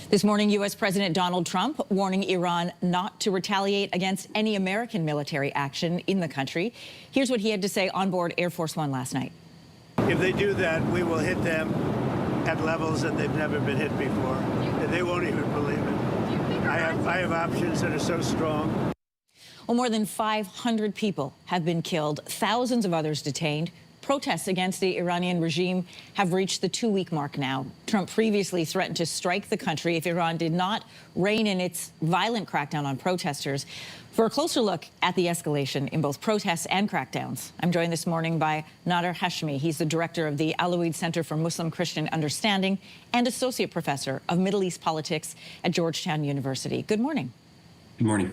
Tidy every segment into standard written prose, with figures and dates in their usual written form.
This morning, U.S. President Donald Trump warning Iran not to retaliate against any American military action in the country. Here's what he had to say on board Air Force One last night. If they do that, we will hit them at levels that they've never been hit before. They won't even believe it. I have options that are so strong. Well, more than 500 people have been killed, thousands of others detained. Protests against the Iranian regime have reached the 2-week mark now. Trump previously threatened to strike the country if Iran did not rein in its violent crackdown on protesters. For a closer look at the escalation in both protests and crackdowns, I'm joined this morning by Nader Hashmi. He's the director of the Aloid Center for Muslim-Christian Understanding and associate professor of Middle East politics at Georgetown University. Good morning. Good morning.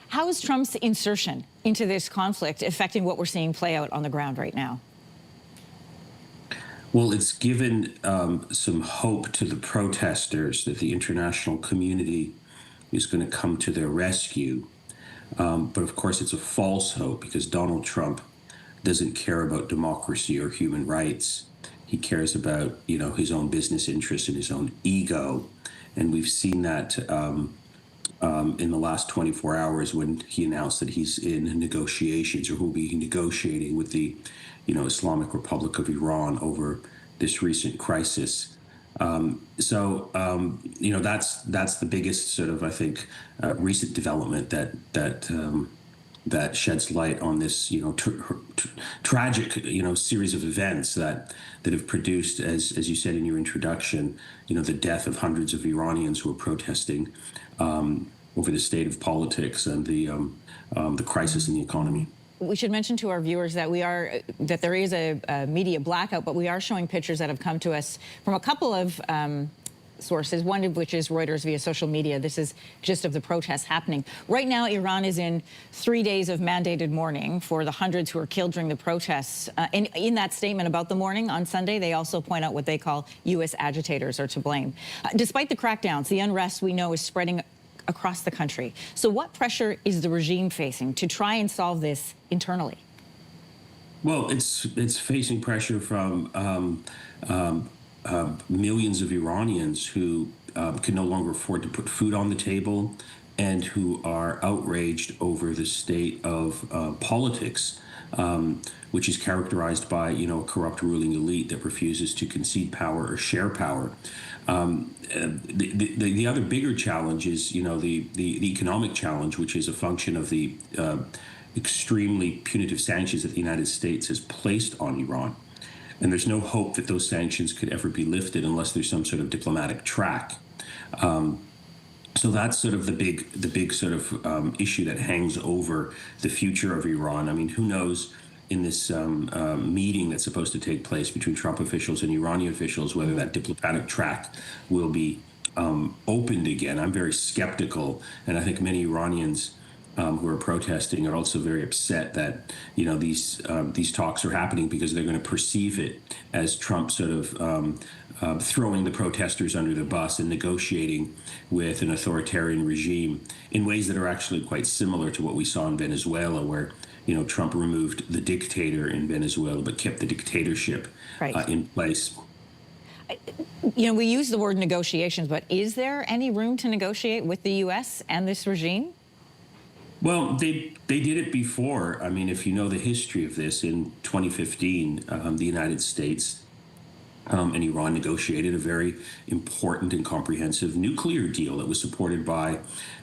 How is Trump's insertion into this conflict affecting what we're seeing play out on the ground right now? Well, it's given some hope to the protesters that the international community is going to come to their rescue. But of course, it's a false hope because Donald Trump doesn't care about democracy or human rights. He cares about, his own business interests and his own ego. And we've seen that in the last 24 hours when he announced that he's in negotiations or will be negotiating with the Islamic Republic of Iran over this recent crisis. That's the biggest sort of, I think, recent development that sheds light on this, tragic, series of events that have produced, as you said in your introduction, the death of hundreds of Iranians who are protesting over the state of politics and the crisis in the economy. We should mention to our viewers that there is a media blackout, but we are showing pictures that have come to us from a couple of sources, one of which is Reuters via social media. This is just of the protests happening. Right now, Iran is in 3 days of mandated mourning for the hundreds who were killed during the protests. And in that statement about the mourning on Sunday, they also point out what they call U.S. agitators are to blame. Despite the crackdowns, the unrest we know is spreading across the country. So what pressure is the regime facing to try and solve this internally? Well, it's facing pressure from millions of Iranians who can no longer afford to put food on the table and who are outraged over the state of politics, which is characterized by, a corrupt ruling elite that refuses to concede power or share power. The other bigger challenge is, the economic challenge, which is a function of the extremely punitive sanctions that the United States has placed on Iran. And there's no hope that those sanctions could ever be lifted unless there's some sort of diplomatic track. So that's sort of the big sort of issue that hangs over the future of Iran. I mean, who knows in this meeting that's supposed to take place between Trump officials and Iranian officials whether that diplomatic track will be opened again. I'm very skeptical, and I think many Iranians who are protesting are also very upset that these talks are happening because they're going to perceive it as Trump sort of throwing the protesters under the bus and negotiating with an authoritarian regime in ways that are actually quite similar to what we saw in Venezuela, where Trump removed the dictator in Venezuela but kept the dictatorship in place. We use the word negotiations, but is there any room to negotiate with the U.S. and this regime? Well, they did it before. I mean, if you know the history of this, in 2015, the United States and Iran negotiated a very important and comprehensive nuclear deal that was supported by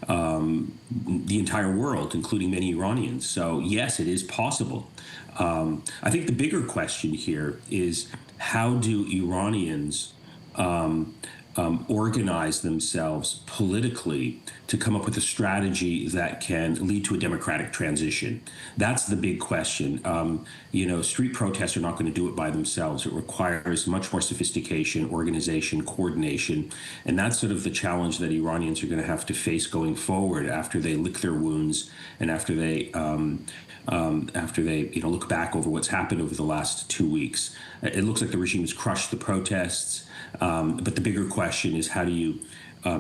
the entire world, including many Iranians. So, yes, it is possible. I think the bigger question here is, how do Iranians organize themselves politically to come up with a strategy that can lead to a democratic transition? That's the big question. Street protests are not going to do it by themselves. It requires much more sophistication, organization, coordination, and that's sort of the challenge that Iranians are going to have to face going forward after they lick their wounds and after they look back over what's happened over the last 2 weeks. It looks like the regime has crushed the protests. But the bigger question is, how do you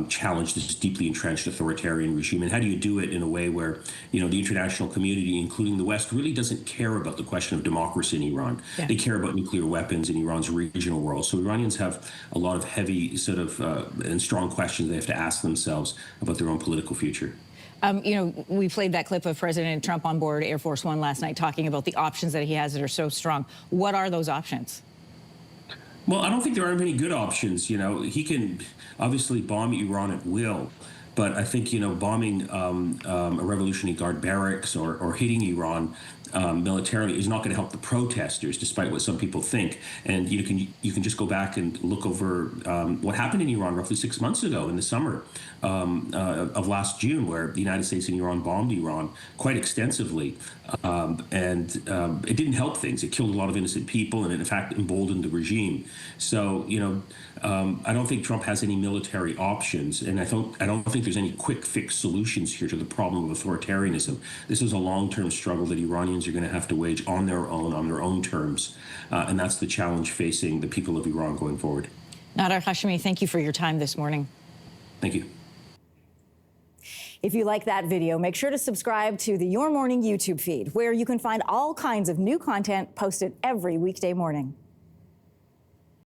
challenge this deeply entrenched authoritarian regime? And how do you do it in a way where, the international community, including the West, really doesn't care about the question of democracy in Iran? Yeah. They care about nuclear weapons in Iran's regional role. So Iranians have a lot of heavy and strong questions they have to ask themselves about their own political future. We played that clip of President Trump on board Air Force One last night talking about the options that he has that are so strong. What are those options? Well, I don't think there are many good options. He can obviously bomb Iran at will, but I think, bombing a Revolutionary Guard barracks or hitting Iran militarily is not going to help the protesters, despite what some people think. And you can just go back and look over what happened in Iran roughly 6 months ago in the summer of last June, where the United States and Iran bombed Iran quite extensively. And it didn't help things. It killed a lot of innocent people and, in fact, emboldened the regime. So, I don't think Trump has any military options, and I don't think there's any quick fix solutions here to the problem of authoritarianism. This is a long-term struggle that Iranians are going to have to wage on their own terms, and that's the challenge facing the people of Iran going forward. Nader Hashemi, thank you for your time this morning. Thank you. If you like that video, make sure to subscribe to the Your Morning YouTube feed, where you can find all kinds of new content posted every weekday morning.